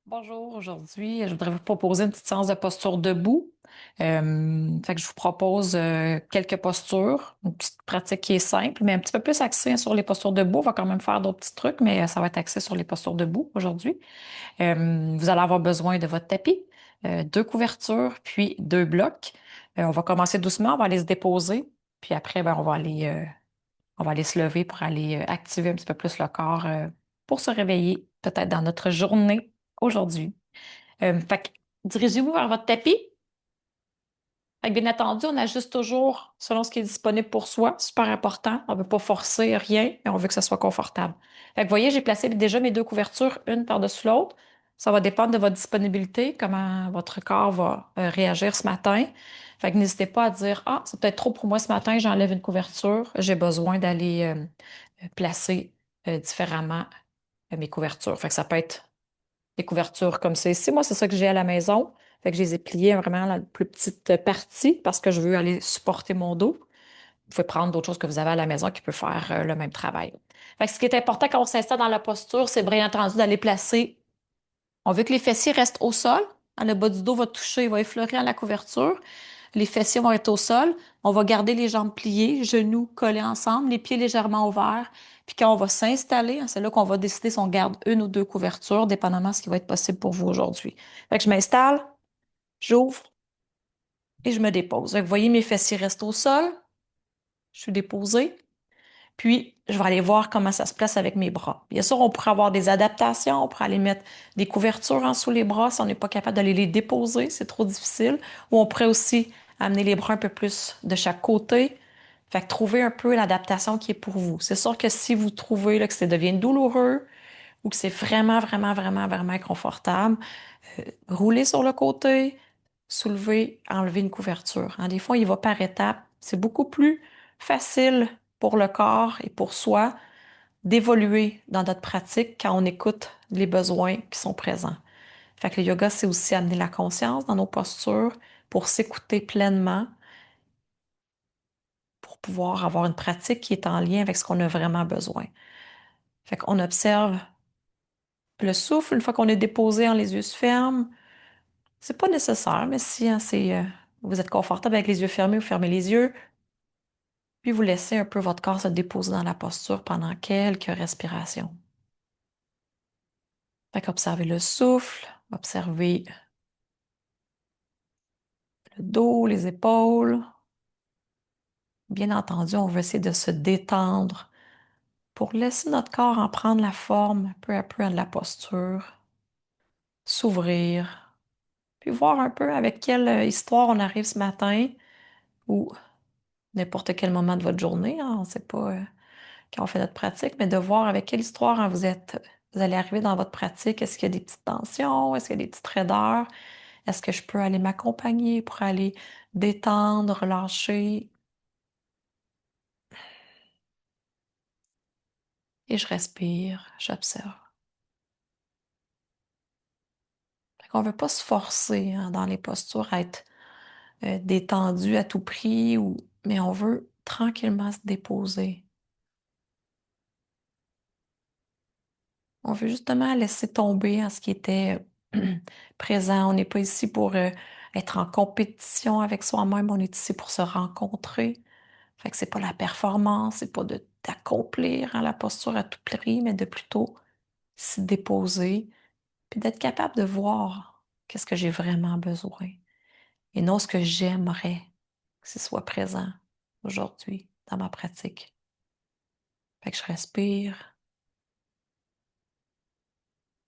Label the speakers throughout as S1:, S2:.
S1: Bonjour, aujourd'hui, je voudrais vous proposer une petite séance de posture debout. Fait que je vous propose quelques postures, une petite pratique qui est simple, mais un petit peu plus axée sur les postures debout. On va quand même faire d'autres petits trucs, mais ça va être axé sur les postures debout aujourd'hui. Vous allez avoir besoin de votre tapis, deux couvertures, puis deux blocs. On va commencer doucement, on va aller se déposer, puis après, ben, on va aller se lever pour aller activer un petit peu plus le corps pour se réveiller peut-être dans notre journée aujourd'hui. Fait que dirigez-vous vers votre tapis. Fait que bien entendu, on ajuste toujours selon ce qui est disponible pour soi. Super important. On ne veut pas forcer rien et on veut que ça soit confortable. Fait que vous voyez, j'ai placé déjà mes deux couvertures, une par-dessus l'autre. Ça va dépendre de votre disponibilité, comment votre corps va réagir ce matin. Fait que n'hésitez pas à dire, ah, c'est peut-être trop pour moi ce matin, j'enlève une couverture. J'ai besoin d'aller placer différemment mes couvertures. Fait que ça peut être des couvertures comme ça ici. Moi, c'est ça que j'ai à la maison. Fait que je les ai pliées vraiment la plus petite partie parce que je veux aller supporter mon dos. Vous pouvez prendre d'autres choses que vous avez à la maison qui peuvent faire le même travail. Fait que ce qui est important quand on s'installe dans la posture, c'est bien entendu d'aller placer. On veut que les fessiers restent au sol. Hein, le bas du dos va toucher, il va effleurer à la couverture. Les fessiers vont être au sol. On va garder les jambes pliées, genoux collés ensemble, les pieds légèrement ouverts. Puis quand on va s'installer, hein, c'est là qu'on va décider si on garde une ou deux couvertures, dépendamment de ce qui va être possible pour vous aujourd'hui. Fait que je m'installe, j'ouvre et je me dépose. Fait que vous voyez, mes fessiers restent au sol. Je suis déposée. Puis, je vais aller voir comment ça se place avec mes bras. Bien sûr, on pourrait avoir des adaptations. On pourrait aller mettre des couvertures en dessous les bras si on n'est pas capable d'aller les déposer, c'est trop difficile. Ou on pourrait aussi amener les bras un peu plus de chaque côté. Fait que trouver un peu l'adaptation qui est pour vous. C'est sûr que si vous trouvez là, que ça devient douloureux ou que c'est vraiment, vraiment, vraiment, vraiment inconfortable, roulez sur le côté, soulevez, enlevez une couverture. Hein, des fois, il va par étapes. C'est beaucoup plus facile pour le corps et pour soi d'évoluer dans notre pratique quand on écoute les besoins qui sont présents. Fait que le yoga, c'est aussi amener la conscience dans nos postures pour s'écouter pleinement, pour pouvoir avoir une pratique qui est en lien avec ce qu'on a vraiment besoin. Fait qu'on observe le souffle une fois qu'on est déposé en les yeux se ferment. C'est pas nécessaire, mais si hein, vous êtes confortable avec les yeux fermés, vous fermez les yeux, puis vous laissez un peu votre corps se déposer dans la posture pendant quelques respirations. Fait qu'observez le souffle, observez le dos, les épaules. Bien entendu, on veut essayer de se détendre pour laisser notre corps en prendre la forme peu à peu de la posture, s'ouvrir, puis voir un peu avec quelle histoire on arrive ce matin ou n'importe quel moment de votre journée. Hein, on ne sait pas quand on fait notre pratique, mais de voir avec quelle histoire hein, vous allez arriver dans votre pratique. Est-ce qu'il y a des petites tensions? Est-ce qu'il y a des petites raideurs? Est-ce que je peux aller m'accompagner pour aller détendre, relâcher? Et je respire, j'observe. On ne veut pas se forcer hein, dans les postures à être détendu à tout prix, mais on veut tranquillement se déposer. On veut justement laisser tomber hein, ce qui était présent. On n'est pas ici pour être en compétition avec soi-même, on est ici pour se rencontrer. Fait que c'est pas la performance, c'est pas d'accomplir hein, la posture à tout prix, mais de plutôt s'y déposer, puis d'être capable de voir qu'est-ce que j'ai vraiment besoin et non ce que j'aimerais que ce soit présent aujourd'hui dans ma pratique. Fait que je respire,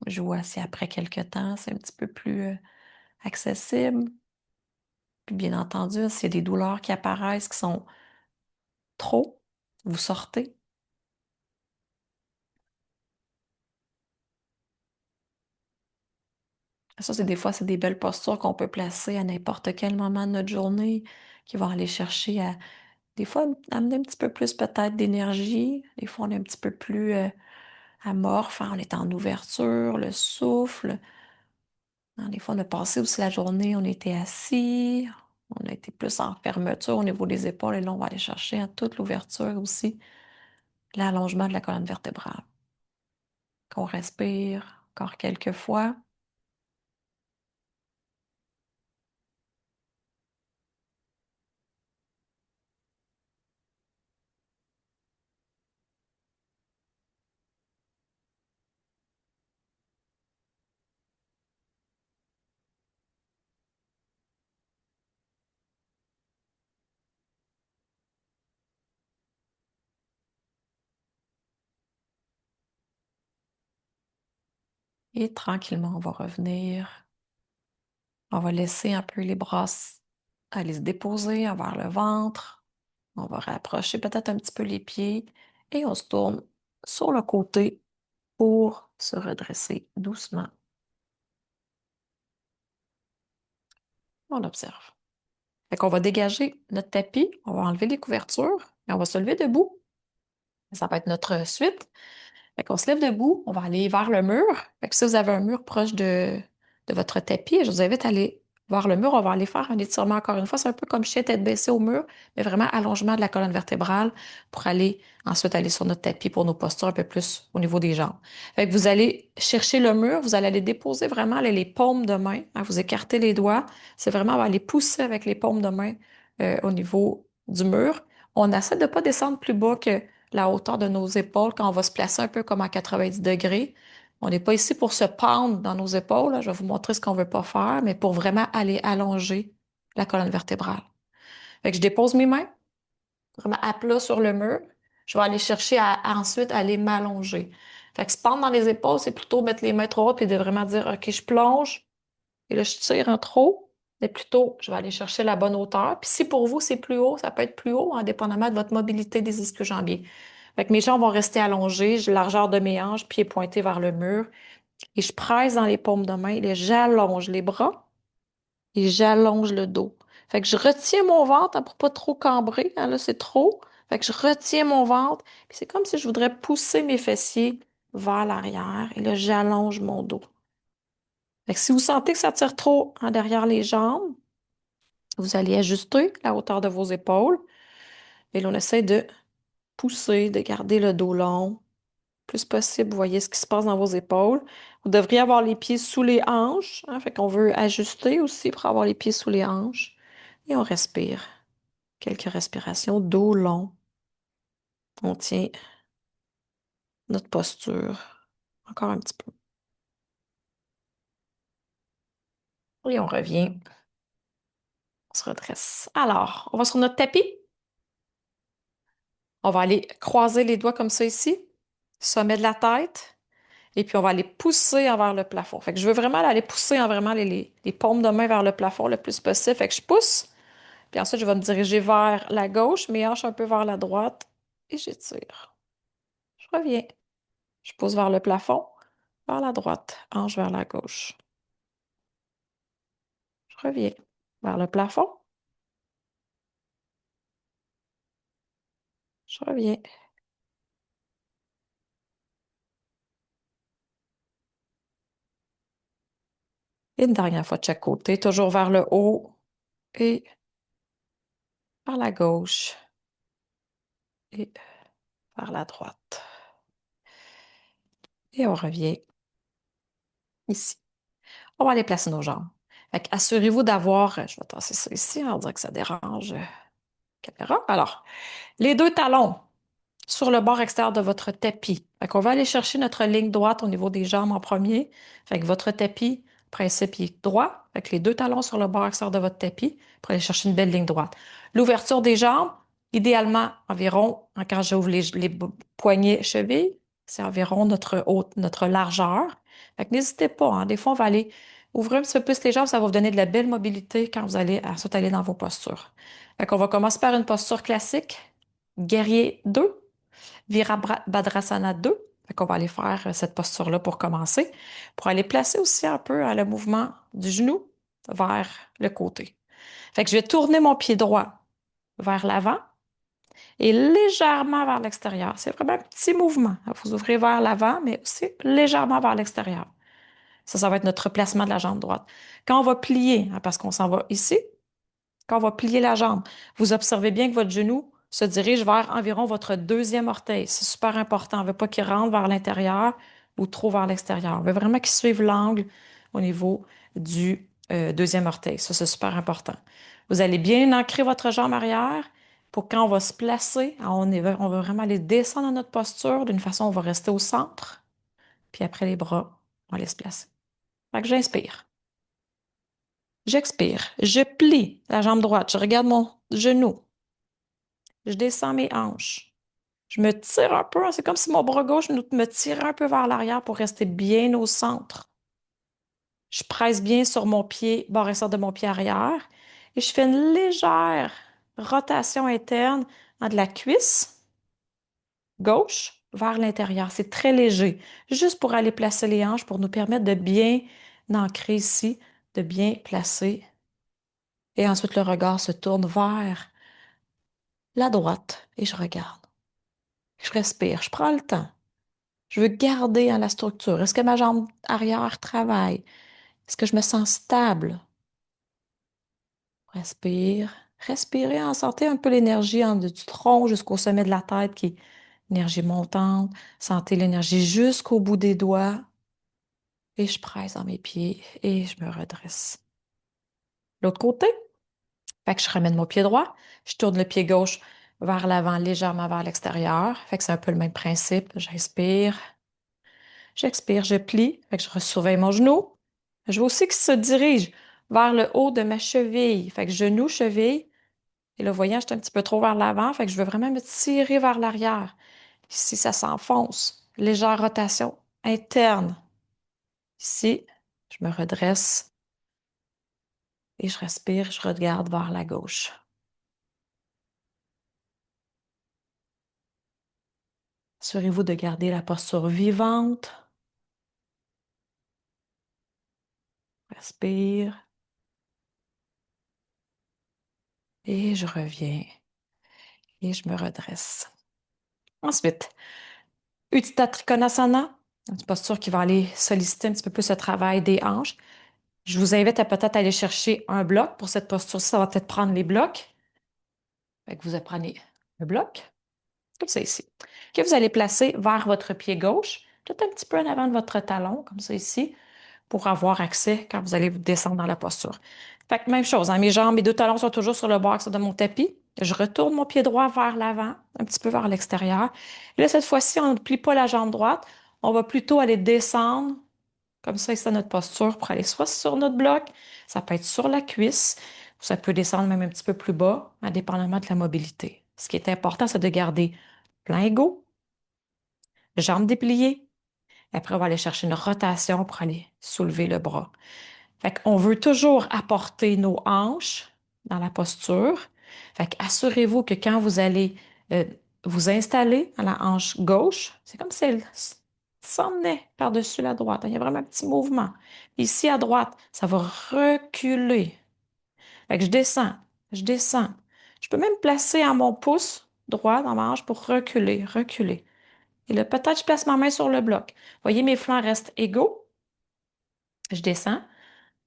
S1: je vois si après quelques temps, c'est un petit peu plus accessible. Puis bien entendu, s'il y a des douleurs qui apparaissent qui sont trop, vous sortez. Ça, c'est des fois, c'est des belles postures qu'on peut placer à n'importe quel moment de notre journée, qui vont aller chercher à, des fois, amener un petit peu plus peut-être d'énergie. Des fois, on est un petit peu plus amorphe, hein, on est en ouverture, le souffle. Hein, des fois, on a passé aussi la journée, on était assis, on a été plus en fermeture au niveau des épaules, et là, on va aller chercher à toute l'ouverture aussi, l'allongement de la colonne vertébrale. Qu'on respire encore quelques fois. Et tranquillement, on va revenir. On va laisser un peu les bras aller se déposer envers le ventre. On va rapprocher peut-être un petit peu les pieds et on se tourne sur le côté pour se redresser doucement. On observe. Fait qu'on va dégager notre tapis, on va enlever les couvertures et on va se lever debout. Ça va être notre suite. Fait qu'on se lève debout, on va aller vers le mur. Fait que si vous avez un mur proche de votre tapis, je vous invite à aller vers le mur. On va aller faire un étirement encore une fois. C'est un peu comme chien tête baissée au mur, mais vraiment allongement de la colonne vertébrale pour aller ensuite aller sur notre tapis pour nos postures un peu plus au niveau des jambes. Fait que vous allez chercher le mur, vous allez aller déposer vraiment les paumes de main, hein, vous écartez les doigts. C'est vraiment on va aller pousser avec les paumes de main au niveau du mur. On essaie de ne pas descendre plus bas que la hauteur de nos épaules quand on va se placer un peu comme à 90 degrés. On n'est pas ici pour se pendre dans nos épaules, là. Je vais vous montrer ce qu'on ne veut pas faire, mais pour vraiment aller allonger la colonne vertébrale. Fait que je dépose mes mains vraiment à plat sur le mur. Je vais aller chercher à ensuite aller m'allonger. Fait que se pendre dans les épaules, c'est plutôt mettre les mains trop haut et de vraiment dire, OK, je plonge et là, je tire un trop. Mais plutôt, je vais aller chercher la bonne hauteur. Puis si pour vous, c'est plus haut, ça peut être plus haut, indépendamment de votre mobilité des ischio-jambiers. Fait que mes jambes vont rester allongées, j'ai la largeur de mes hanches, pieds pointés vers le mur. Et je presse dans les paumes de main, et j'allonge les bras et j'allonge le dos. Fait que je retiens mon ventre hein, pour pas trop cambrer. Hein, là, c'est trop. Fait que je retiens mon ventre. Puis c'est comme si je voudrais pousser mes fessiers vers l'arrière. Et là, j'allonge mon dos. Fait que si vous sentez que ça tire trop en derrière les jambes, vous allez ajuster la hauteur de vos épaules. Et là, on essaie de pousser, de garder le dos long. Plus possible, vous voyez ce qui se passe dans vos épaules. Vous devriez avoir les pieds sous les hanches. Hein, fait qu'on veut ajuster aussi pour avoir les pieds sous les hanches. Et on respire. Quelques respirations, dos long. On tient notre posture. Encore un petit peu. Et on revient. On se redresse. Alors, on va sur notre tapis. On va aller croiser les doigts comme ça ici. Sommet de la tête. Et puis, on va aller pousser envers le plafond. Fait que je veux vraiment aller pousser en vraiment les paumes de main vers le plafond le plus possible. Fait que je pousse. Puis ensuite, je vais me diriger vers la gauche, mes hanches un peu vers la droite. Et j'étire. Je reviens. Je pousse vers le plafond, vers la droite, hanche vers la gauche. Je reviens vers le plafond. Je reviens. Et une dernière fois de chaque côté, toujours vers le haut et vers la gauche et vers la droite. Et on revient ici. On va aller placer nos jambes. Fait assurez-vous d'avoir, je vais tasser ça ici, on dirait que ça dérange la caméra. Alors, les deux talons sur le bord extérieur de votre tapis. Fait qu'on va aller chercher notre ligne droite au niveau des jambes en premier. Fait que votre tapis, principe, il est droit. Fait que les deux talons sur le bord extérieur de votre tapis pour aller chercher une belle ligne droite. L'ouverture des jambes, idéalement environ, hein, quand j'ouvre les poignets chevilles, c'est environ notre largeur. Fait que n'hésitez pas, hein. Des fois, on va aller ouvrir un petit peu plus les jambes, ça va vous donner de la belle mobilité quand vous allez ensuite aller dans vos postures. Fait qu'on va commencer par une posture classique, guerrier 2. Virabhadrasana 2. Fait qu'on va aller faire cette posture-là pour commencer, pour aller placer aussi un peu le mouvement du genou vers le côté. Fait que je vais tourner mon pied droit vers l'avant et légèrement vers l'extérieur. C'est vraiment un petit mouvement. Vous ouvrez vers l'avant, mais aussi légèrement vers l'extérieur. Ça va être notre placement de la jambe droite. Quand on va plier, hein, parce qu'on s'en va ici, quand on va plier la jambe, vous observez bien que votre genou se dirige vers environ votre deuxième orteil. C'est super important. On ne veut pas qu'il rentre vers l'intérieur ou trop vers l'extérieur. On veut vraiment qu'il suive l'angle au niveau du deuxième orteil. Ça, c'est super important. Vous allez bien ancrer votre jambe arrière pour quand on va se placer, on va vraiment aller descendre dans notre posture. D'une façon, on va rester au centre. Puis après les bras, on va aller se placer. Fait que j'inspire. J'expire. Je plie la jambe droite. Je regarde mon genou. Je descends mes hanches. Je me tire un peu. C'est comme si mon bras gauche me tirait un peu vers l'arrière pour rester bien au centre Je presse bien sur mon pied, bord et sort de mon pied arrière. Et je fais une légère rotation interne de la cuisse gauche vers l'intérieur. C'est très léger, juste pour aller placer les hanches, pour nous permettre de bien ancrer ici, de bien placer. Et ensuite, le regard se tourne vers la droite et je regarde. Je respire, je prends le temps. Je veux garder la structure. Est-ce que ma jambe arrière travaille? Est-ce que je me sens stable? Respire. Respirez, en sentez un peu l'énergie du tronc jusqu'au sommet de la tête qui est énergie montante. Sentez l'énergie jusqu'au bout des doigts. Et je presse dans mes pieds et je me redresse. L'autre côté, fait que je ramène mon pied droit, je tourne le pied gauche vers l'avant, légèrement vers l'extérieur. Fait que c'est un peu le même principe. J'inspire, j'expire, je plie. Fait que je surveille mon genou. Je veux aussi qu'il se dirige vers le haut de ma cheville. Fait que genou, cheville. Et là, voyant, j'étais un petit peu trop vers l'avant. Fait que je veux vraiment me tirer vers l'arrière. Ici, ça s'enfonce. Légère rotation interne. Ici, je me redresse et je respire. Je regarde vers la gauche. Assurez-vous de garder la posture vivante. Respire. Et je reviens. Et je me redresse. Ensuite, Utthita Trikonasana, une posture qui va aller solliciter un petit peu plus le travail des hanches. Je vous invite à peut-être aller chercher un bloc pour cette posture-ci. Ça va peut-être prendre les blocs. Fait que vous prenez le bloc, comme ça ici, que vous allez placer vers votre pied gauche, peut-être un petit peu en avant de votre talon, comme ça ici, pour avoir accès quand vous allez vous descendre dans la posture. Fait que même chose, hein, mes jambes, mes deux talons sont toujours sur le bord de mon tapis. Je retourne mon pied droit vers l'avant, un petit peu vers l'extérieur. Et là, cette fois-ci, on ne plie pas la jambe droite. On va plutôt aller descendre, comme ça, c'est notre posture pour aller soit sur notre bloc, ça peut être sur la cuisse, ou ça peut descendre même un petit peu plus bas, indépendamment de la mobilité. Ce qui est important, c'est de garder plein égaux, jambes dépliées. Après, on va aller chercher une rotation pour aller soulever le bras. Fait qu'on veut toujours apporter nos hanches dans la posture. Fait qu'assurez-vous que quand vous allez euh, vous installer à la hanche gauche, c'est comme si elle s'emmenait par-dessus la droite. Il y a vraiment un petit mouvement. Ici, à droite, ça va reculer. Fait que je descends, je descends. Je peux même placer à mon pouce droit dans ma hanche pour reculer, reculer. Et là, peut-être je place ma main sur le bloc. Voyez, mes flancs restent égaux. Je descends.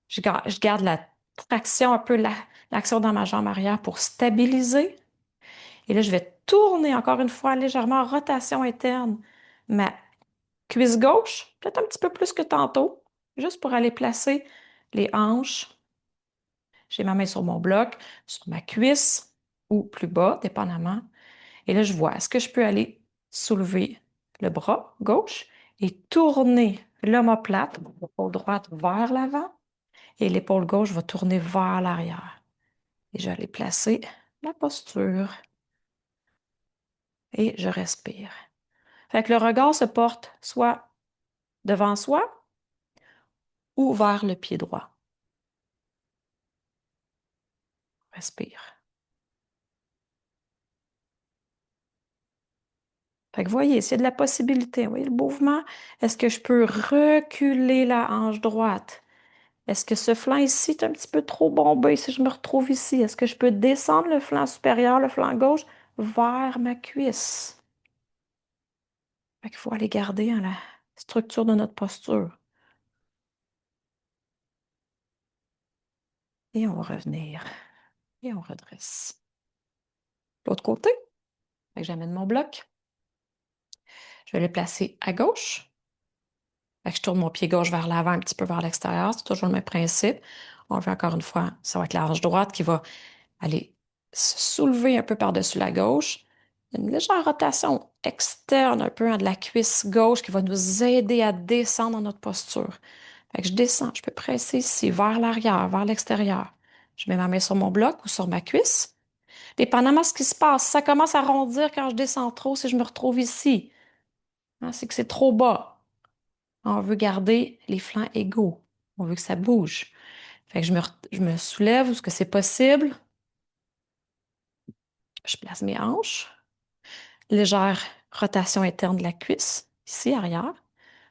S1: Je garde la traction, un peu l'action dans ma jambe arrière pour stabiliser. Et là, je vais tourner encore une fois légèrement en rotation interne ma cuisse gauche, peut-être un petit peu plus que tantôt, juste pour aller placer les hanches. J'ai ma main sur mon bloc, sur ma cuisse ou plus bas, dépendamment. Et là, je vois, est-ce que je peux aller soulever le bras gauche et tourner l'omoplate, l'épaule droite vers l'avant et l'épaule gauche va tourner vers l'arrière. Et je vais aller placer la posture et je respire. Fait que le regard se porte soit devant soi ou vers le pied droit. Respire. Fait que voyez, s'il y a de la possibilité, vous voyez le mouvement, est-ce que je peux reculer la hanche droite? Est-ce que ce flanc ici est un petit peu trop bombé si je me retrouve ici? Est-ce que je peux descendre le flanc supérieur, le flanc gauche, vers ma cuisse? Fait qu'il faut aller garder la structure de notre posture. Et on va revenir. Et on redresse. L'autre côté, fait que j'amène mon bloc. Je vais le placer à gauche. Fait que je tourne mon pied gauche vers l'avant, un petit peu vers l'extérieur. C'est toujours le même principe. On le fait encore une fois. Ça va être la hanche droite qui va aller se soulever un peu par-dessus la gauche. Une légère rotation externe un peu de la cuisse gauche qui va nous aider à descendre dans notre posture. Fait que je descends, je peux presser ici, vers l'arrière, vers l'extérieur. Je mets ma main sur mon bloc ou sur ma cuisse. Dépendamment de ce qui se passe, ça commence à rondir quand je descends trop, si je me retrouve ici. Hein, c'est que c'est trop bas. On veut garder les flancs égaux. On veut que ça bouge. Fait que je me soulève où ce que c'est possible. Je place mes hanches. Légère rotation interne de la cuisse, ici arrière,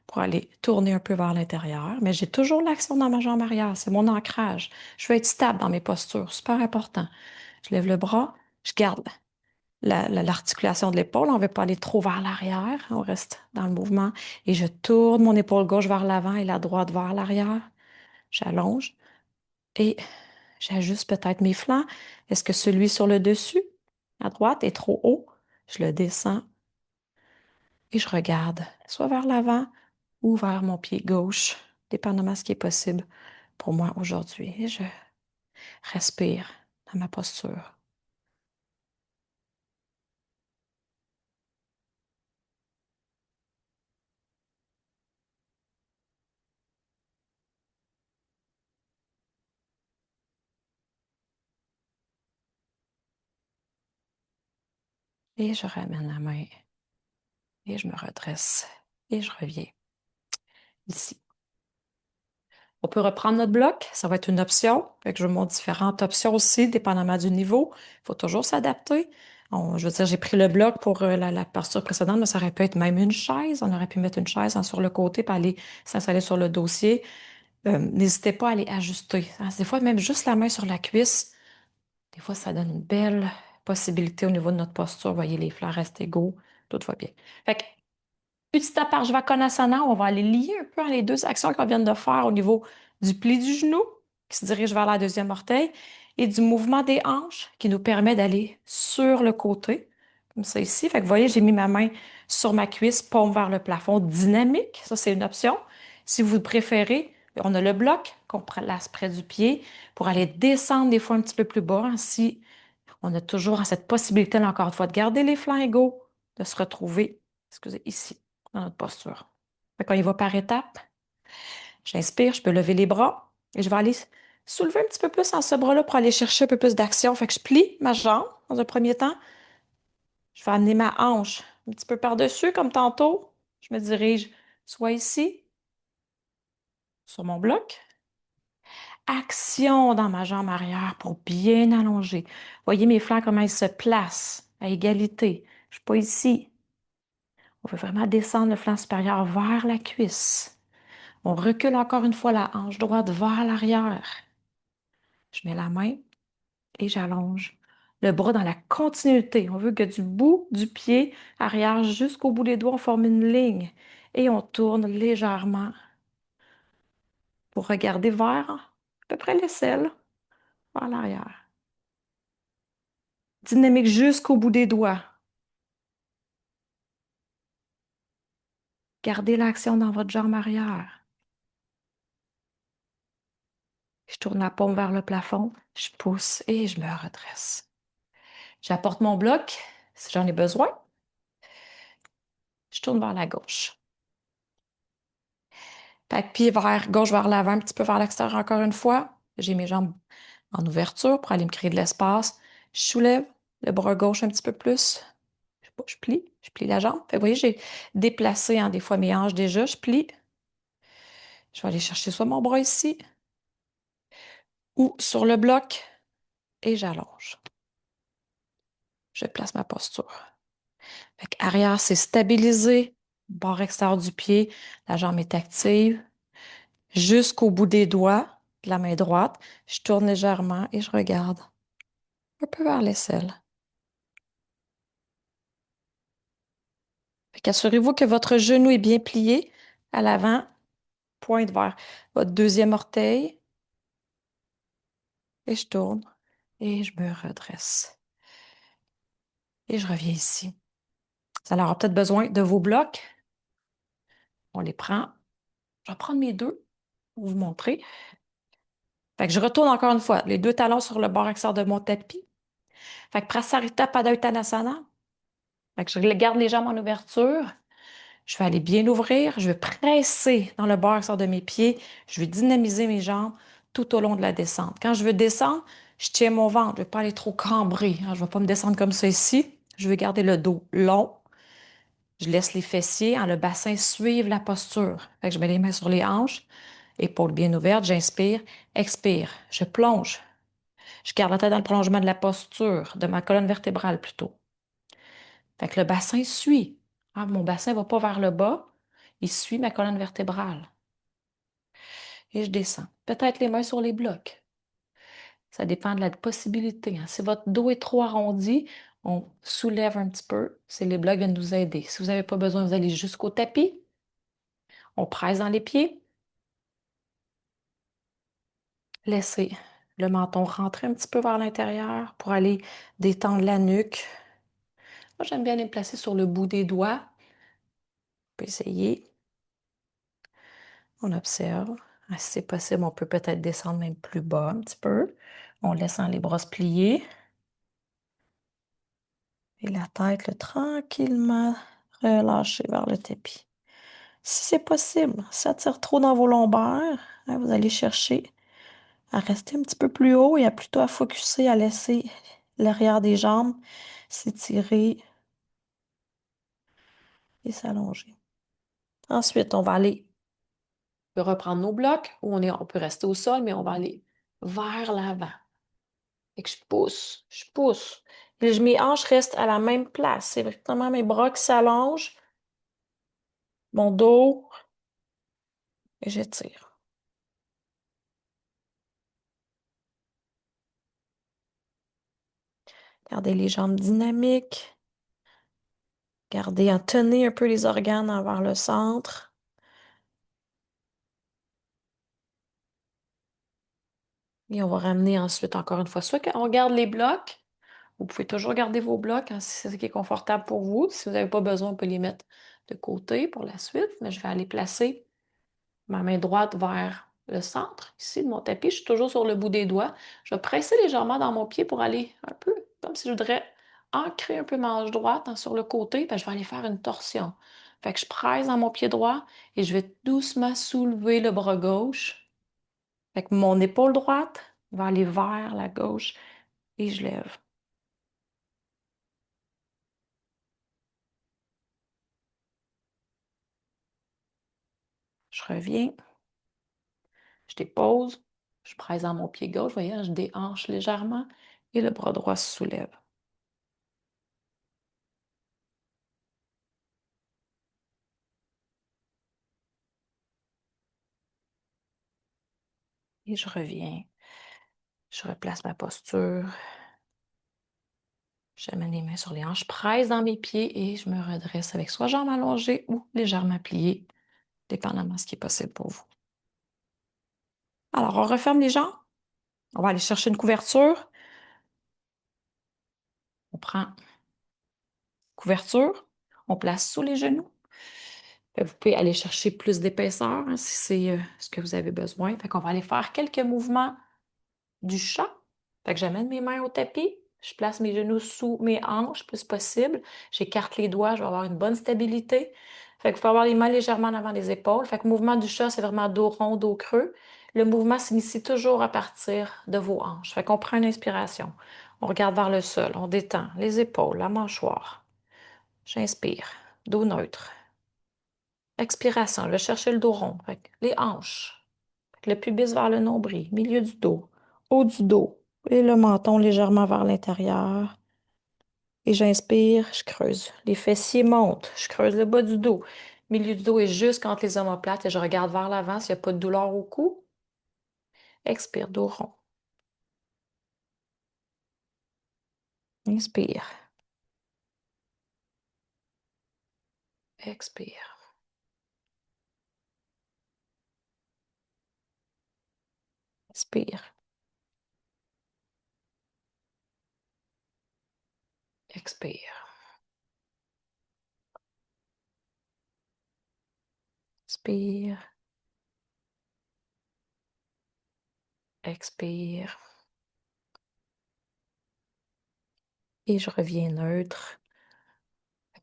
S1: pour aller tourner un peu vers l'intérieur. Mais j'ai toujours l'action dans ma jambe arrière. C'est mon ancrage. Je veux être stable dans mes postures. Super important. Je lève le bras. Je garde l'articulation de l'épaule. On ne veut pas aller trop vers l'arrière. On reste dans le mouvement. Et je tourne mon épaule gauche vers l'avant et la droite vers l'arrière. J'allonge et j'ajuste peut-être mes flancs. Est-ce que celui sur le dessus, à droite, est trop haut? Je le descends et je regarde soit vers l'avant ou vers mon pied gauche, dépendamment de ce qui est possible pour moi aujourd'hui. Et je respire dans ma posture. Et je ramène la main et je me redresse et je reviens ici. On peut reprendre notre bloc, ça va être une option. Fait que je vous montre différentes options aussi, dépendamment du niveau. Il faut toujours s'adapter. Je veux dire, j'ai pris le bloc pour la posture précédente, mais ça aurait pu être même une chaise. On aurait pu mettre une chaise sur le côté pour aller s'installer sur le dossier. N'hésitez pas à aller ajuster. Hein. Des fois, même juste la main sur la cuisse, des fois, ça donne une belle possibilité au niveau de notre posture. Vous voyez, les flancs restent égaux, tout va bien. Fait que Petit Parjvakonasana, on va aller lier un peu les deux actions qu'on vient de faire au niveau du pli du genou qui se dirige vers la deuxième orteil et du mouvement des hanches qui nous permet d'aller sur le côté, comme ça ici. Fait que vous voyez, j'ai mis ma main sur ma cuisse, paume vers le plafond, dynamique. Ça, c'est une option. Si vous préférez, on a le bloc qu'on place près du pied pour aller descendre des fois un petit peu plus bas. Si on a toujours cette possibilité, là, encore une fois, de garder les flancs égaux, de se retrouver, excusez, ici, dans notre posture. Fait qu'on y va par étapes. J'inspire, je peux lever les bras et je vais aller soulever un petit peu plus en ce bras-là pour aller chercher un peu plus d'action. Fait que je plie ma jambe dans un premier temps. Je vais amener ma hanche un petit peu par-dessus, comme tantôt. Je me dirige soit ici, sur mon bloc. Action dans ma jambe arrière pour bien allonger. Voyez mes flancs, comment ils se placent à égalité. Je ne suis pas ici. On veut vraiment descendre le flanc supérieur vers la cuisse. On recule encore une fois la hanche droite vers l'arrière. Je mets la main et j'allonge le bras dans la continuité. On veut que du bout du pied arrière jusqu'au bout des doigts, on forme une ligne. Et on tourne légèrement pour regarder vers à peu près l'aisselle, vers l'arrière. Dynamique jusqu'au bout des doigts. Gardez l'action dans votre jambe arrière. Je tourne la paume vers le plafond, je pousse et je me redresse. J'apporte mon bloc si j'en ai besoin. Je tourne vers la gauche. Pied vers gauche vers l'avant, un petit peu vers l'extérieur encore une fois. J'ai mes jambes en ouverture pour aller me créer de l'espace. Je soulève le bras gauche un petit peu plus. Je plie la jambe. Fait, vous voyez, j'ai déplacé des fois mes hanches déjà. Je plie. Je vais aller chercher soit mon bras ici ou sur le bloc et j'allonge. Je place ma posture. Fait que arrière, c'est stabilisé. Bord extérieur du pied. La jambe est active. Jusqu'au bout des doigts de la main droite. Je tourne légèrement et je regarde un peu vers l'aisselle. Fait qu'assurez-vous que votre genou est bien plié à l'avant. Pointe vers votre deuxième orteil. Et je tourne et je me redresse. Et je reviens ici. Ça aura peut-être besoin de vos blocs. On les prend. Je vais prendre mes deux pour vous montrer. Fait que je retourne encore une fois, les deux talons sur le bord extérieur de mon tapis. Fait que Prasarita Pada Uttanasana. Fait que je garde les jambes en ouverture. Je vais aller bien ouvrir. Je vais presser dans le bord extérieur de mes pieds. Je vais dynamiser mes jambes tout au long de la descente. Quand je veux descendre, je tiens mon ventre. Je ne vais pas aller trop cambrer. Je ne vais pas me descendre comme ça ici. Je vais garder le dos long. Je laisse les fessiers, le bassin suivre la posture. Fait que je mets les mains sur les hanches. Épaules bien ouvertes, j'inspire, expire, je plonge. Je garde la tête dans le prolongement de la posture, de ma colonne vertébrale plutôt. Fait que le bassin suit. Ah, mon bassin ne va pas vers le bas, il suit ma colonne vertébrale. Et je descends. Peut-être les mains sur les blocs. Ça dépend de la possibilité, hein. Si votre dos est trop arrondi, on soulève un petit peu. C'est les blocs viennent nous aider. Si vous n'avez pas besoin, vous allez jusqu'au tapis. On presse dans les pieds. Laissez le menton rentrer un petit peu vers l'intérieur pour aller détendre la nuque. Moi, j'aime bien les placer sur le bout des doigts. On peut essayer. On observe. Ah, si c'est possible, on peut peut-être descendre même plus bas un petit peu. On laisse les bras se plier. Et la tête, là, tranquillement relâchée vers le tapis. Si c'est possible, ça tire trop dans vos lombaires, hein, vous allez chercher à rester un petit peu plus haut et à plutôt à focusser, à laisser l'arrière des jambes s'étirer et s'allonger. Ensuite, on va aller on peut reprendre nos blocs ou on peut rester au sol, mais on va aller vers l'avant. Et que je pousse, je pousse. Et mes hanches restent à la même place. C'est vraiment mes bras qui s'allongent, mon dos, et j'étire. Gardez les jambes dynamiques. Gardez, tenez un peu les organes vers le centre. Et on va ramener ensuite, encore une fois, soit qu'on garde les blocs, vous pouvez toujours garder vos blocs hein, si c'est ce qui est confortable pour vous. Si vous n'avez pas besoin, on peut les mettre de côté pour la suite, mais je vais aller placer ma main droite vers le centre, ici, de mon tapis. Je suis toujours sur le bout des doigts. Je vais presser légèrement dans mon pied pour aller un peu, comme si je voudrais ancrer un peu ma hanche droite hein, sur le côté, puis je vais aller faire une torsion. Fait que je presse dans mon pied droit et je vais doucement soulever le bras gauche. Fait que mon épaule droite va aller vers la gauche et je lève. Je reviens, je dépose, je presse dans mon pied gauche, vous voyez, je déhanche légèrement et le bras droit se soulève. Et je reviens. Je replace ma posture. J'amène les mains sur les hanches, je presse dans mes pieds et je me redresse avec soit jambes allongées ou légèrement pliées, dépendamment de ce qui est possible pour vous. Alors, on referme les jambes. On va aller chercher une couverture. On prend couverture. On place sous les genoux. Vous pouvez aller chercher plus d'épaisseur hein, si c'est ce que vous avez besoin. Fait qu'on va aller faire quelques mouvements du chat. Fait que j'amène mes mains au tapis. Je place mes genoux sous mes hanches, plus possible. J'écarte les doigts, je vais avoir une bonne stabilité. Fait que vous pouvez avoir les mains légèrement en avant des épaules. Fait que le mouvement du chat, c'est vraiment dos rond, dos creux. Le mouvement s'initie toujours à partir de vos hanches. Fait qu'on prend une inspiration. On regarde vers le sol. On détend les épaules, la mâchoire. J'inspire. Dos neutre. Expiration. Je vais chercher le dos rond. Fait que les hanches. Le pubis vers le nombril, milieu du dos, haut du dos et le menton légèrement vers l'intérieur. Et j'inspire, je creuse. Les fessiers montent, je creuse le bas du dos. Milieu du dos est juste entre les omoplates et je regarde vers l'avant s'il n'y a pas de douleur au cou. Expire, dos rond. Inspire. Expire. Expire. Expire. Expire. Expire. Et je reviens neutre.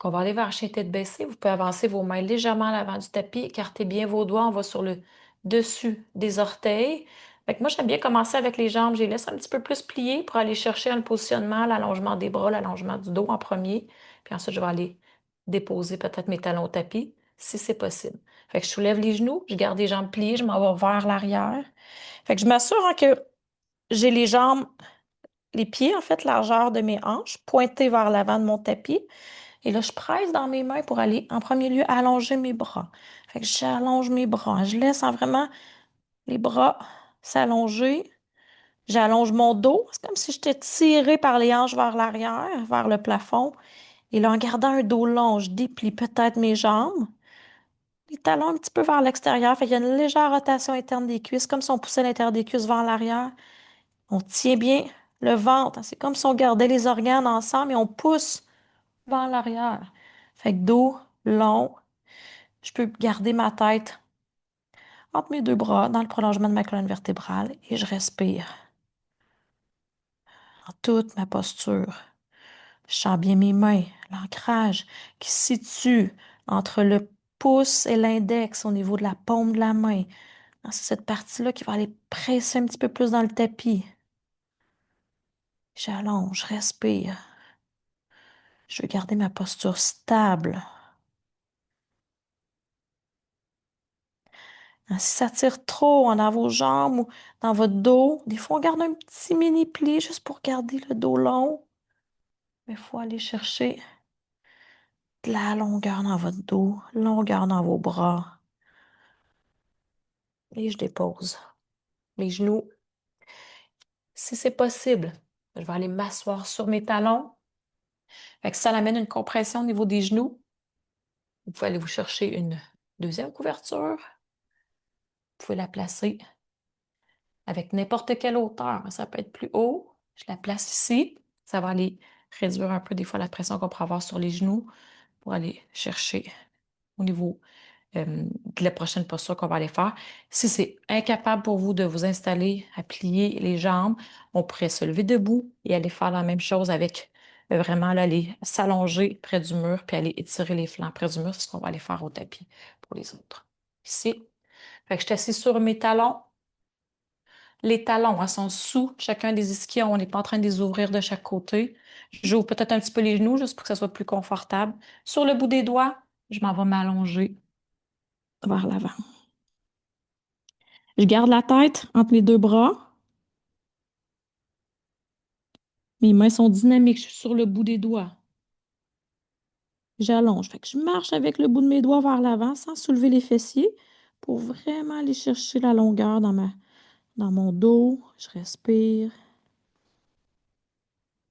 S1: On va aller vers chien tête baissée. Vous pouvez avancer vos mains légèrement à l'avant du tapis. Écartez bien vos doigts. On va sur le dessus des orteils. Fait que moi, j'aime bien commencer avec les jambes. Je les laisse un petit peu plus pliées pour aller chercher le positionnement, l'allongement des bras, l'allongement du dos en premier. Puis ensuite, je vais aller déposer peut-être mes talons au tapis, si c'est possible. Fait que je soulève les genoux, je garde les jambes pliées, je m'en vais vers l'arrière. Fait que je m'assure hein, que j'ai les jambes, les pieds, en fait, largeur de mes hanches, pointés vers l'avant de mon tapis. Et là, je presse dans mes mains pour aller, en premier lieu, allonger mes bras. Fait que j'allonge mes bras. Je laisse vraiment les bras s'allonger. J'allonge mon dos. C'est comme si j'étais tirée par les hanches vers l'arrière, vers le plafond. Et là, en gardant un dos long, je déplie peut-être mes jambes. Les talons un petit peu vers l'extérieur. Fait qu'il y a une légère rotation interne des cuisses, comme si on poussait l'intérieur des cuisses vers l'arrière. On tient bien le ventre. C'est comme si on gardait les organes ensemble et on pousse vers l'arrière. Fait que dos long. Je peux garder ma tête entre mes deux bras dans le prolongement de ma colonne vertébrale et je respire en toute ma posture. Je sens bien mes mains, l'ancrage qui se situe entre le pouce et l'index au niveau de la paume de la main. Ah, c'est cette partie-là qui va aller presser un petit peu plus dans le tapis. J'allonge, je respire. Je veux garder ma posture stable. Ah, si ça tire trop dans vos jambes ou dans votre dos, des fois on garde un petit mini pli juste pour garder le dos long. Mais il faut aller chercher de la longueur dans votre dos, longueur dans vos bras. Et je dépose mes genoux. Si c'est possible, je vais aller m'asseoir sur mes talons. Fait que ça amène une compression au niveau des genoux. Vous pouvez aller vous chercher une deuxième couverture. Vous pouvez la placer avec n'importe quelle hauteur. Ça peut être plus haut. Je la place ici. Ça va aller réduire un peu des fois la pression qu'on peut avoir sur les genoux pour aller chercher au niveau de la prochaine posture qu'on va aller faire. Si c'est incapable pour vous de vous installer à plier les jambes, on pourrait se lever debout et aller faire la même chose avec vraiment là, aller s'allonger près du mur puis aller étirer les flancs près du mur. C'est ce qu'on va aller faire au tapis pour les autres. Ici. Fait que je suis assise sur mes talons. Les talons hein, sont sous chacun des ischions. On n'est pas en train de les ouvrir de chaque côté. J'ouvre peut-être un petit peu les genoux juste pour que ça soit plus confortable. Sur le bout des doigts, je m'en vais m'allonger vers l'avant. Je garde la tête entre mes deux bras. Mes mains sont dynamiques. Je suis sur le bout des doigts. J'allonge. Fait que je marche avec le bout de mes doigts vers l'avant sans soulever les fessiers pour vraiment aller chercher la longueur dans mon dos. Je respire.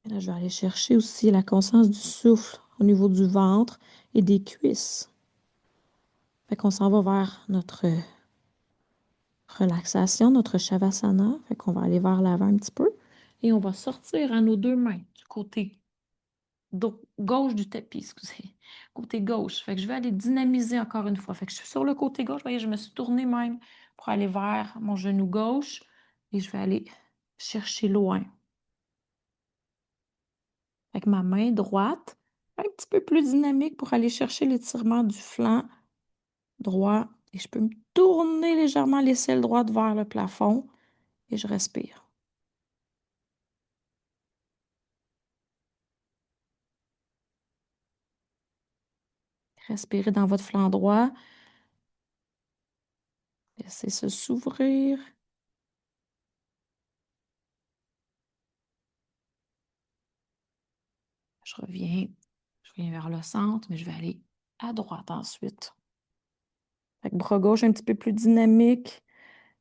S1: Et là, je vais aller chercher aussi la conscience du souffle au niveau du ventre et des cuisses. Fait qu'on s'en va vers notre relaxation, notre shavasana. Fait qu'on va aller vers l'avant un petit peu et on va sortir à nos deux mains du côté gauche du tapis, excusez. Côté gauche. Fait que je vais aller dynamiser encore une fois. Fait que je suis sur le côté gauche. Vous voyez, je me suis tournée même pour aller vers mon genou gauche et je vais aller chercher loin. Avec ma main droite, un petit peu plus dynamique pour aller chercher l'étirement du flanc droit. Et je peux me tourner légèrement l'aisselle droite vers le plafond et je respire. Respirez dans votre flanc droit. Laissez se s'ouvrir. Je reviens vers le centre, mais je vais aller à droite ensuite. Fait que bras gauche un petit peu plus dynamique.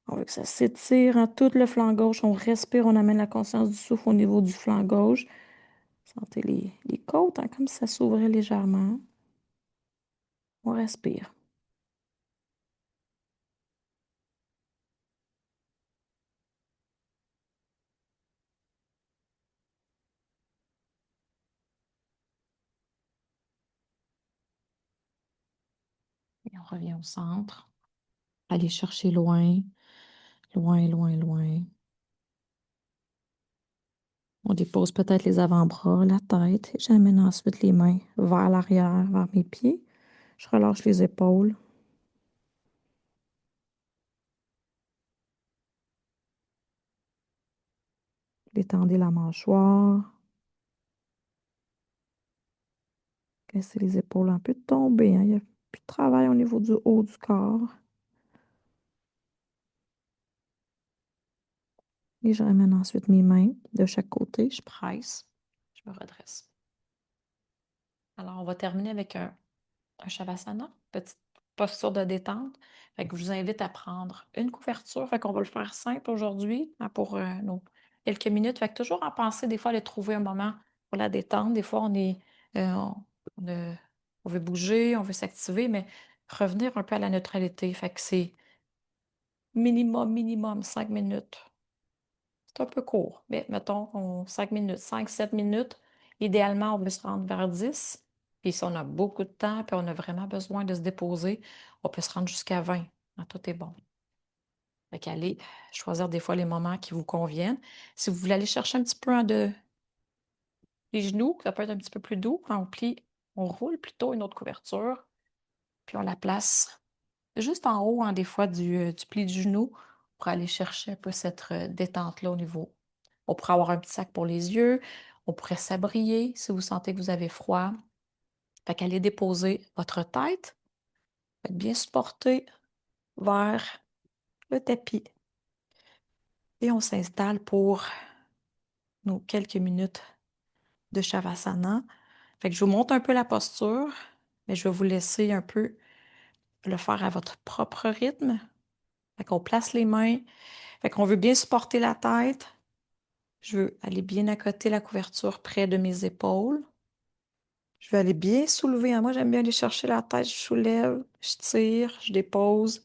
S1: On veut que ça s'étire en tout le flanc gauche. On respire, on amène la conscience du souffle au niveau du flanc gauche. Sentez les côtes, hein, comme si ça s'ouvrait légèrement. On respire. Et on revient au centre. Aller chercher loin, loin, loin, loin. On dépose peut-être les avant-bras, la tête. Et j'amène ensuite les mains vers l'arrière, vers mes pieds. Je relâche les épaules. Détendez la mâchoire. Laissez les épaules un peu tomber. Hein. Il n'y a plus de travail au niveau du haut du corps. Et je ramène ensuite mes mains de chaque côté. Je presse. Je me redresse. Alors, on va terminer avec un Shavasana, petite posture de détente. Fait que je vous invite à prendre une couverture. Fait qu'on va le faire simple aujourd'hui, hein, pour nos quelques minutes. Fait que toujours en penser, des fois, aller trouver un moment pour la détente. Des fois, euh, on, a- on veut bouger, on veut s'activer, mais revenir un peu à la neutralité. Fait que c'est minimum 5 minutes. C'est un peu court, mais mettons 5 minutes, 5-7 minutes. Idéalement, on veut se rendre vers 10. Puis si on a beaucoup de temps, puis on a vraiment besoin de se déposer, on peut se rendre jusqu'à 20. Ah, tout est bon. Fait qu'allez choisir des fois les moments qui vous conviennent. Si vous voulez aller chercher un petit peu les genoux, ça peut être un petit peu plus doux. Quand on plie, on roule plutôt une autre couverture, puis on la place juste en haut, hein, des fois, du pli du genou pour aller chercher un peu cette détente-là au niveau. On pourrait avoir un petit sac pour les yeux. On pourrait s'abrier si vous sentez que vous avez froid. Fait qu'allez déposer votre tête. Faites bien supporter vers le tapis. Et on s'installe pour nos quelques minutes de Shavasana. Fait que je vous montre un peu la posture, mais je vais vous laisser un peu le faire à votre propre rythme. Fait qu'on place les mains. Fait qu'on veut bien supporter la tête. Je veux aller bien accoter la couverture près de mes épaules. Je vais aller bien soulever, hein. Moi, j'aime bien aller chercher la tête. Je soulève, je tire, je dépose.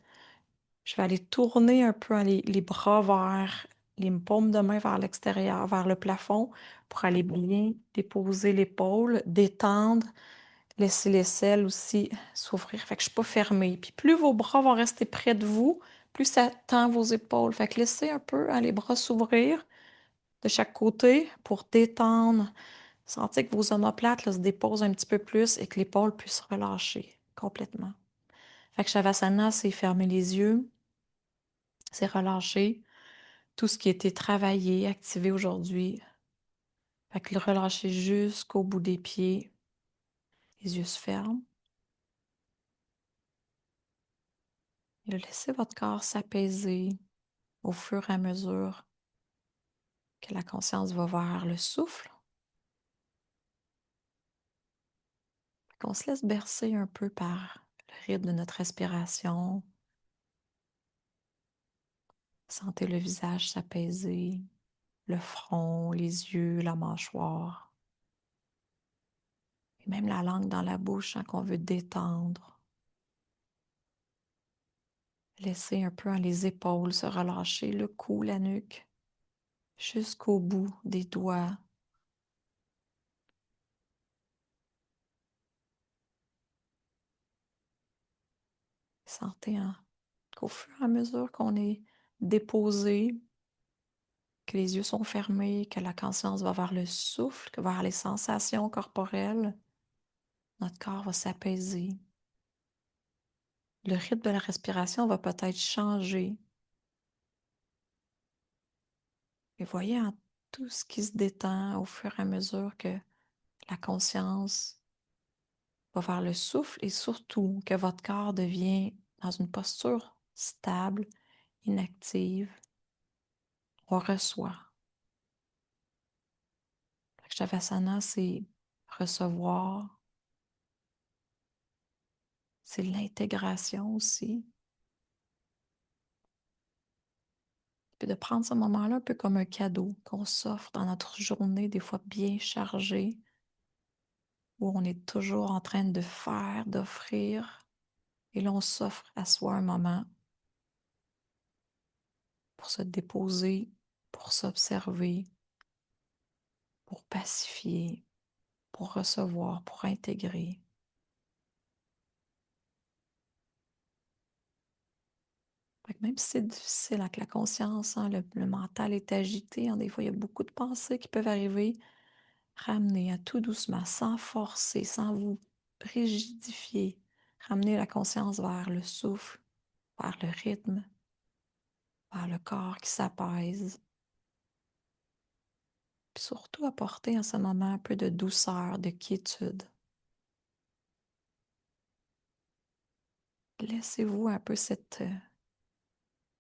S1: Je vais aller tourner un peu, hein, les bras vers les paumes de main vers l'extérieur, vers le plafond, pour aller bien déposer l'épaule, détendre, laisser les selles aussi s'ouvrir. Fait que je ne suis pas fermée. Puis plus vos bras vont rester près de vous, plus ça tend vos épaules. Fait que laissez un peu, hein, les bras s'ouvrir de chaque côté pour détendre. Sentez que vos omoplates là, se déposent un petit peu plus et que l'épaule puisse relâcher complètement. Fait que Shavasana, c'est fermer les yeux, c'est relâcher tout ce qui a été travaillé, activé aujourd'hui. Fait que le relâcher jusqu'au bout des pieds. Les yeux se ferment. Et laissez votre corps s'apaiser au fur et à mesure que la conscience va vers le souffle. Qu'on se laisse bercer un peu par le rythme de notre respiration. Sentez le visage s'apaiser, le front, les yeux, la mâchoire. Et même la langue dans la bouche, hein, qu'on veut détendre. Laissez un peu, hein, les épaules se relâcher, le cou, la nuque, jusqu'au bout des doigts. Sentez, hein, qu'au fur et à mesure qu'on est déposé, que les yeux sont fermés, que la conscience va vers le souffle, que vers les sensations corporelles, notre corps va s'apaiser. Le rythme de la respiration va peut-être changer. Et voyez, hein, tout ce qui se détend au fur et à mesure que la conscience va vers le souffle et surtout que votre corps devient dans une posture stable, inactive. On reçoit. Shavasana, c'est recevoir, c'est l'intégration aussi. Puis de prendre ce moment-là un peu comme un cadeau qu'on s'offre dans notre journée, des fois bien chargée, où on est toujours en train de faire, d'offrir, et là on s'offre à soi un moment pour se déposer, pour s'observer, pour pacifier, pour recevoir, pour intégrer. Fait que même si c'est difficile avec la conscience, hein, le mental est agité, hein, des fois il y a beaucoup de pensées qui peuvent arriver, ramenez à tout doucement, sans forcer, sans vous rigidifier, ramenez la conscience vers le souffle, vers le rythme, vers le corps qui s'apaise. Puis surtout apporter en ce moment un peu de douceur, de quiétude. laissez-vous un peu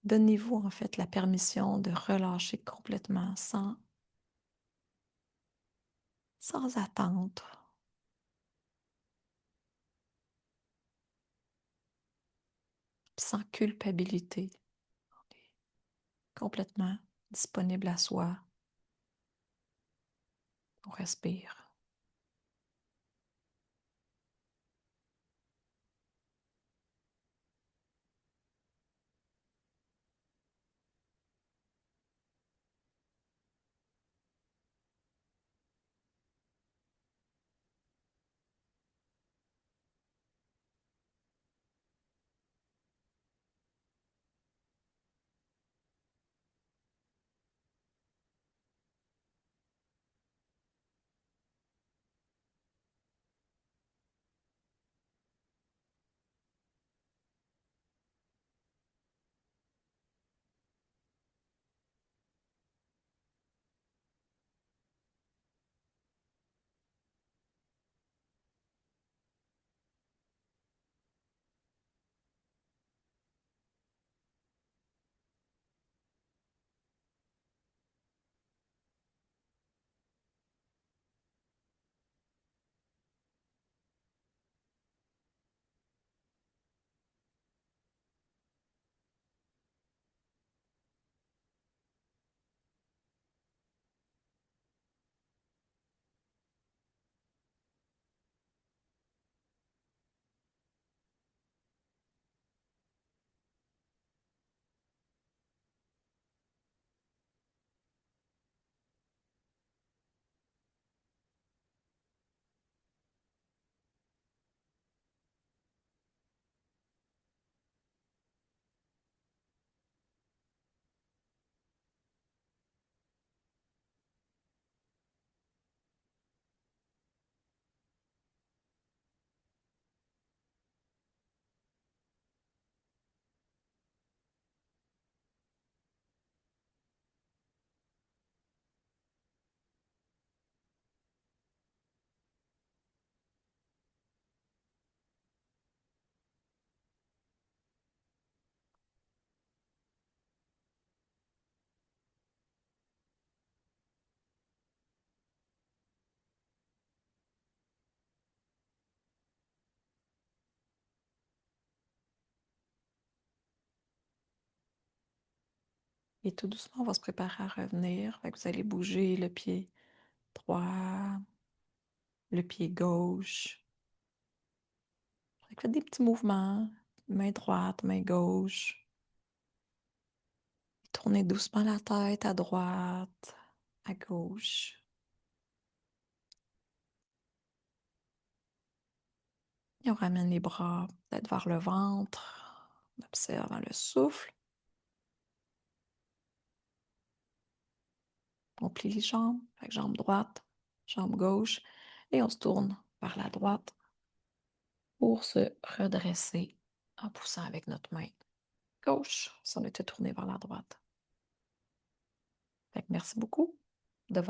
S1: donnez-vous en fait la permission de relâcher complètement sans attente, sans culpabilité. On est complètement disponible à soi. On respire. Et tout doucement, on va se préparer à revenir. Fait que vous allez bouger le pied droit, le pied gauche. Fait que faites des petits mouvements. Main droite, main gauche. Tournez doucement la tête à droite, à gauche. Et on ramène les bras peut-être vers le ventre. On observe le souffle. On plie les jambes. Fait que jambe droite, jambe gauche. Et on se tourne vers la droite pour se redresser en poussant avec notre main gauche si on était tourné vers la droite. Fait que merci beaucoup de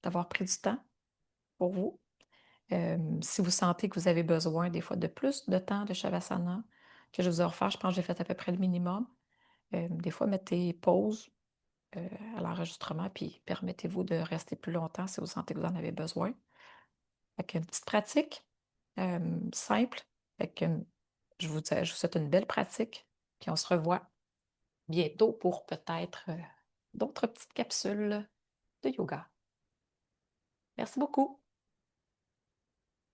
S1: d'avoir pris du temps pour vous. Si vous sentez que vous avez besoin des fois de plus de temps de Shavasana que je vous ai offert, je pense que j'ai fait à peu près le minimum. Des fois, mettez pause à l'enregistrement, puis permettez-vous de rester plus longtemps si vous sentez que vous en avez besoin. Fait que, une petite pratique simple. Fait que, je vous souhaite une belle pratique, puis on se revoit bientôt pour peut-être d'autres petites capsules de yoga. Merci beaucoup.